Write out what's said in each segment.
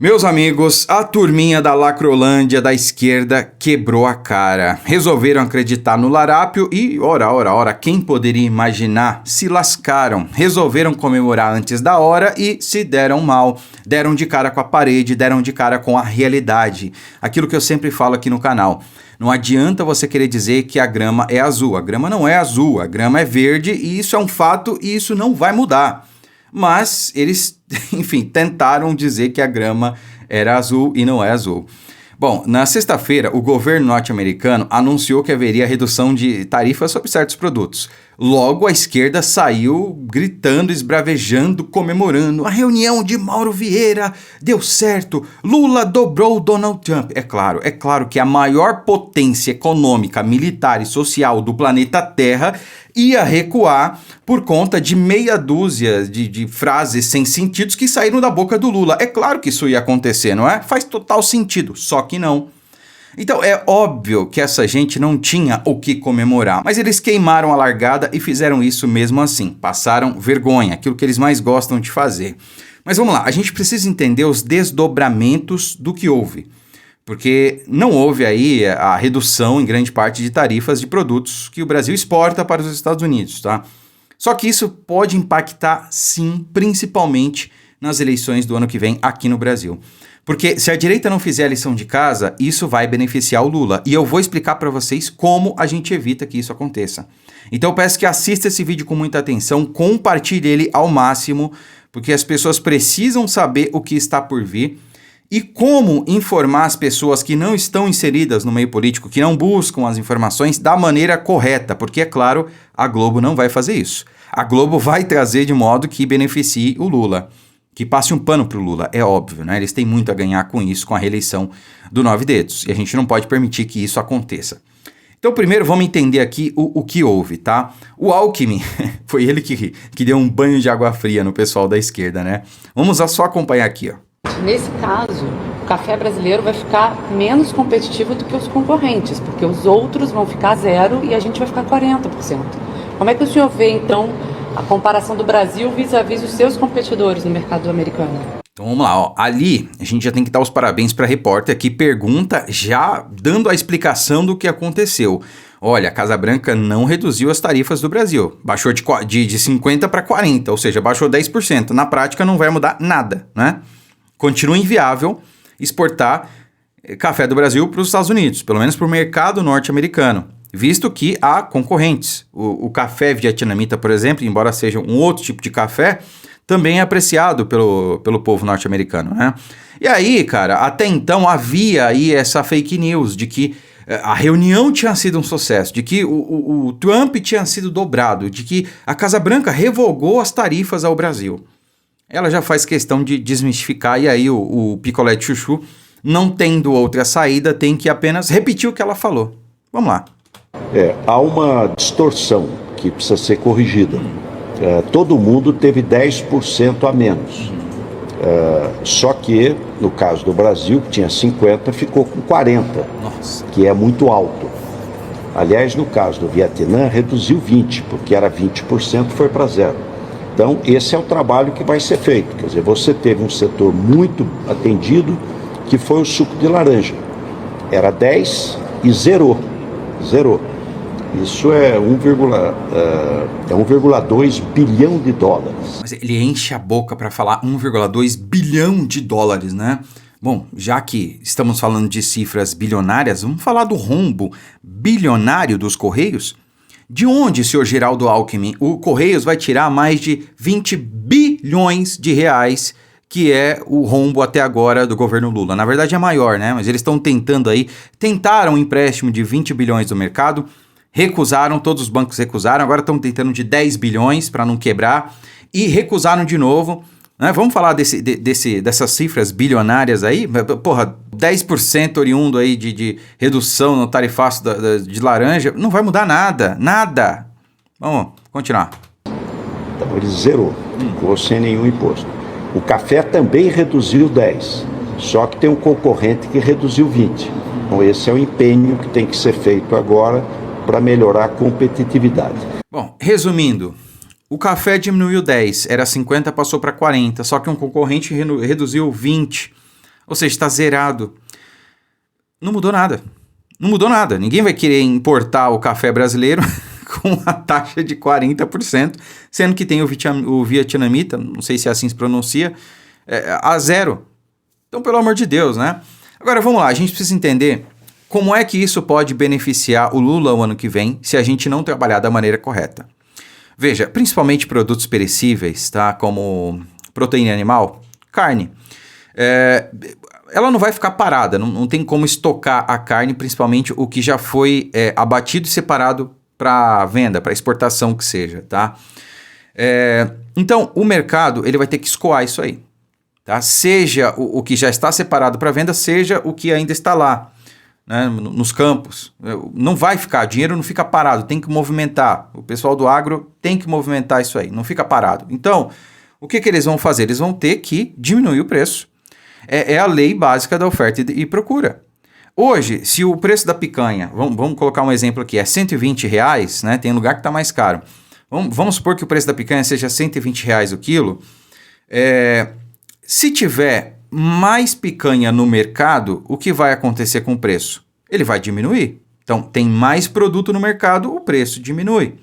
Meus amigos, a turminha da Lacrolândia da esquerda quebrou a cara. Resolveram acreditar no larápio e, ora, quem poderia imaginar, se lascaram. Resolveram comemorar antes da hora e se deram mal. Deram de cara com a parede, deram de cara com a realidade. Aquilo que eu sempre falo aqui no canal. Não adianta você querer dizer que a grama é azul. A grama não é azul, a grama é verde e isso é um fato e isso não vai mudar. Mas eles, enfim, tentaram dizer que a grama era azul e não é azul. Bom, na sexta-feira, o governo norte-americano anunciou que haveria redução de tarifas sobre certos produtos. Logo, a esquerda saiu gritando, esbravejando, comemorando. A reunião de Mauro Vieira deu certo. Lula dobrou Donald Trump. É claro que a maior potência econômica, militar e social do planeta Terra ia recuar por conta de meia dúzia de frases sem sentidos que saíram da boca do Lula. É claro que isso ia acontecer, não é? Faz total sentido, só que não. Então é óbvio que essa gente não tinha o que comemorar, mas eles queimaram a largada e fizeram isso mesmo assim. Passaram vergonha, aquilo que eles mais gostam de fazer. Mas vamos lá, a gente precisa entender os desdobramentos do que houve. Porque não houve aí a redução em grande parte de tarifas de produtos que o Brasil exporta para os Estados Unidos, tá? Só que isso pode impactar sim, principalmente nas eleições do ano que vem aqui no Brasil. Porque se a direita não fizer a lição de casa, isso vai beneficiar o Lula. E eu vou explicar para vocês como a gente evita que isso aconteça. Então eu peço que assista esse vídeo com muita atenção, compartilhe ele ao máximo, porque as pessoas precisam saber o que está por vir. E como informar as pessoas que não estão inseridas no meio político, que não buscam as informações da maneira correta, porque, é claro, a Globo não vai fazer isso. A Globo vai trazer de modo que beneficie o Lula, que passe um pano para o Lula, é óbvio, né? Eles têm muito a ganhar com isso, com a reeleição do Nove Dedos, e a gente não pode permitir que isso aconteça. Então, primeiro, vamos entender aqui o que houve, tá? O Alckmin, foi ele que deu um banho de água fria no pessoal da esquerda, né? Vamos só acompanhar aqui, ó. Nesse caso, o café brasileiro vai ficar menos competitivo do que os concorrentes, porque os outros vão ficar 0% e a gente vai ficar 40%. Como é que o senhor vê, então, a comparação do Brasil vis-à-vis os seus competidores no mercado americano? Então vamos lá, ó. Ali a gente já tem que dar os parabéns para a repórter que pergunta já dando a explicação do que aconteceu. Olha, a Casa Branca não reduziu as tarifas do Brasil, baixou de 50 para 40, ou seja, baixou 10%. Na prática não vai mudar nada, né? Continua inviável exportar café do Brasil para os Estados Unidos, pelo menos para o mercado norte-americano, visto que há concorrentes. O café vietnamita, por exemplo, embora seja um outro tipo de café, também é apreciado pelo povo norte-americano, né? E aí, cara, até então havia aí essa fake news de que a reunião tinha sido um sucesso, de que o Trump tinha sido dobrado, de que a Casa Branca revogou as tarifas ao Brasil. Ela já faz questão de desmistificar e aí o picolé de chuchu, não tendo outra saída, tem que apenas repetir o que ela falou. Vamos lá. Há uma distorção que precisa ser corrigida. Todo mundo teve 10% a menos. Só que, no caso do Brasil, que tinha 50%, ficou com 40%, Nossa. Que é muito alto. Aliás, no caso do Vietnã, reduziu 20%, porque era 20%, foi para 0%. Então, esse é o trabalho que vai ser feito. Quer dizer, você teve um setor muito atendido, que foi o suco de laranja. Era 10 e zerou. Isso é 1,2 bilhão de dólares. Mas ele enche a boca para falar 1,2 bilhão de dólares, né? Bom, já que estamos falando de cifras bilionárias, vamos falar do rombo bilionário dos Correios? De onde, senhor Geraldo Alckmin, o Correios vai tirar mais de 20 bilhões de reais, que é o rombo até agora do governo Lula? Na verdade é maior, né? Mas eles estão tentaram um empréstimo de 20 bilhões do mercado, recusaram, todos os bancos recusaram, agora estão tentando de 10 bilhões para não quebrar, e recusaram de novo. Né? Vamos falar dessas cifras bilionárias aí? Porra, 10% oriundo aí de redução no tarifaço de laranja, não vai mudar nada. Vamos continuar. Então ele zerou, ficou sem nenhum imposto. O café também reduziu 10%, só que tem um concorrente que reduziu 20%. Então esse é o empenho que tem que ser feito agora para melhorar a competitividade. Bom, resumindo, o café diminuiu 10%, era 50%, passou para 40%, só que um concorrente reduziu 20%. Ou seja, está zerado. Não mudou nada. Não mudou nada. Ninguém vai querer importar o café brasileiro com uma taxa de 40%, sendo que tem o vietnamita, não sei se é assim se pronuncia, a zero. Então, pelo amor de Deus, né? Agora, vamos lá. A gente precisa entender como é que isso pode beneficiar o Lula o ano que vem se a gente não trabalhar da maneira correta. Veja, principalmente produtos perecíveis, tá? Como proteína animal, carne. Ela não vai ficar parada, não tem como estocar a carne, principalmente o que já foi abatido e separado para venda, para exportação que seja, tá? Então, o mercado ele vai ter que escoar isso aí, tá? Seja o que já está separado para venda, seja o que ainda está lá, né, nos campos. Não vai ficar, dinheiro não fica parado, tem que movimentar. O pessoal do agro tem que movimentar isso aí, não fica parado. Então, o que eles vão fazer? Eles vão ter que diminuir o preço. É a lei básica da oferta e procura. Hoje, se o preço da picanha, vamos colocar um exemplo aqui, é R$120, né? Tem lugar que está mais caro. Vamos supor que o preço da picanha seja R$120 o quilo. Se tiver mais picanha no mercado, o que vai acontecer com o preço? Ele vai diminuir. Então, tem mais produto no mercado, o preço diminui.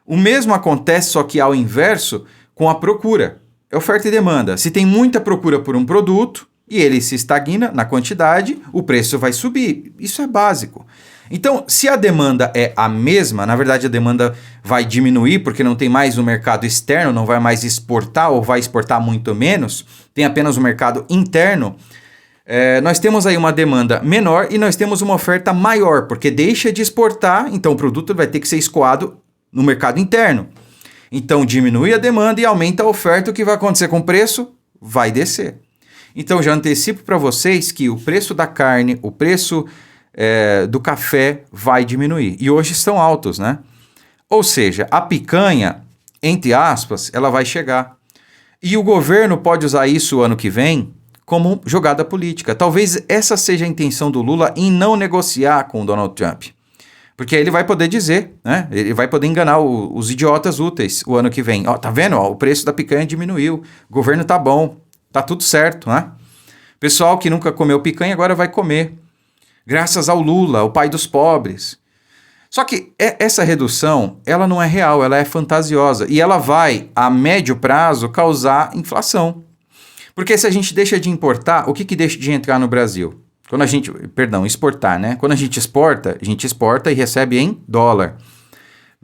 O mesmo acontece, só que ao inverso, com a procura. É oferta e demanda. Se tem muita procura por um produto e ele se estagna na quantidade, o preço vai subir. Isso é básico. Então, se a demanda é a mesma, na verdade a demanda vai diminuir porque não tem mais o mercado externo, não vai mais exportar ou vai exportar muito menos, tem apenas o mercado interno, nós temos aí uma demanda menor e nós temos uma oferta maior, porque deixa de exportar, então o produto vai ter que ser escoado no mercado interno. Então diminui a demanda e aumenta a oferta, o que vai acontecer com o preço? Vai descer. Então já antecipo para vocês que o preço da carne, o preço do café vai diminuir. E hoje estão altos, né? Ou seja, a picanha, entre aspas, ela vai chegar. E o governo pode usar isso o ano que vem como jogada política. Talvez essa seja a intenção do Lula em não negociar com o Donald Trump. Porque aí ele vai poder dizer, né? Ele vai poder enganar os idiotas úteis o ano que vem. Ó, tá vendo? Ó, o preço da picanha diminuiu. O governo tá bom. Tá tudo certo, né? Pessoal que nunca comeu picanha agora vai comer. Graças ao Lula, o pai dos pobres. Só que essa redução, ela não é real, ela é fantasiosa. E ela vai, a médio prazo, causar inflação. Porque se a gente deixa de importar, o que deixa de entrar no Brasil? Exportar, né? Quando a gente exporta e recebe em dólar.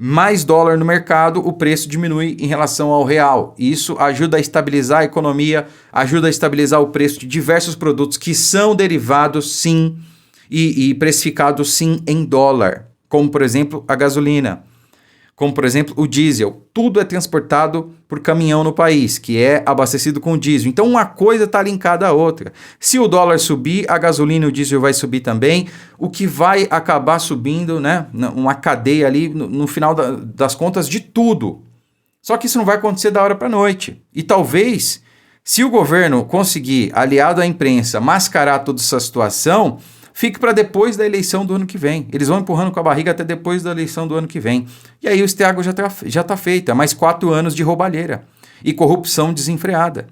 Mais dólar no mercado, o preço diminui em relação ao real. Isso ajuda a estabilizar a economia, ajuda a estabilizar o preço de diversos produtos que são derivados, sim, e precificados, sim, em dólar. Como, por exemplo, a gasolina. Como, por exemplo, o diesel. Tudo é transportado por caminhão no país, que é abastecido com diesel. Então, uma coisa está linkada à outra. Se o dólar subir, a gasolina e o diesel vai subir também, o que vai acabar subindo, né? Uma cadeia ali, no final das contas, de tudo. Só que isso não vai acontecer da hora para a noite. E talvez, se o governo conseguir, aliado à imprensa, mascarar toda essa situação, fique para depois da eleição do ano que vem. Eles vão empurrando com a barriga até depois da eleição do ano que vem. E aí o estrago já tá feito. É mais 4 anos de roubalheira e corrupção desenfreada.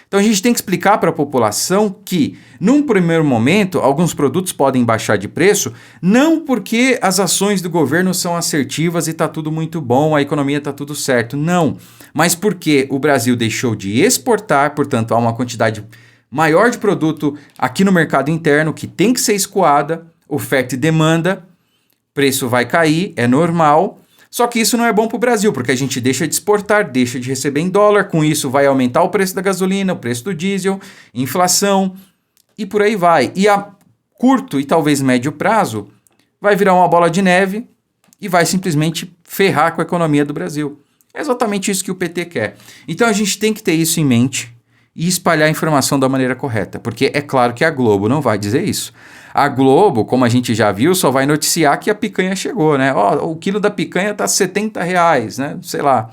Então a gente tem que explicar para a população que, num primeiro momento, alguns produtos podem baixar de preço, não porque as ações do governo são assertivas e está tudo muito bom, a economia está tudo certo. Não. Mas porque o Brasil deixou de exportar, portanto há uma quantidade maior de produto aqui no mercado interno que tem que ser escoada, oferta e demanda, preço vai cair, é normal, só que isso não é bom para o Brasil, porque a gente deixa de exportar, deixa de receber em dólar, com isso vai aumentar o preço da gasolina, o preço do diesel, inflação e por aí vai. E a curto e talvez médio prazo vai virar uma bola de neve e vai simplesmente ferrar com a economia do Brasil. É exatamente isso que o PT quer. Então a gente tem que ter isso em mente e espalhar a informação da maneira correta, porque é claro que a Globo não vai dizer isso. A Globo, como a gente já viu, só vai noticiar que a picanha chegou, né? Ó, o quilo da picanha tá R$70, né? Sei lá.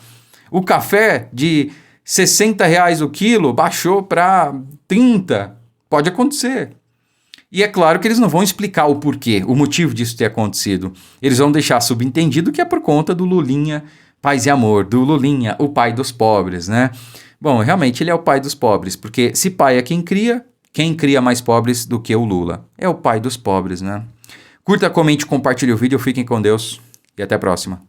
O café de R$60 o quilo baixou para 30. Pode acontecer. E é claro que eles não vão explicar o porquê, o motivo disso ter acontecido. Eles vão deixar subentendido que é por conta do Lulinha Paz e Amor, do Lulinha, o pai dos pobres, né? Bom, realmente ele é o pai dos pobres, porque se pai é quem cria, Quem cria mais pobres do que o Lula? É o pai dos pobres, né? Curta, comente, compartilhe o vídeo, fiquem com Deus e até a próxima.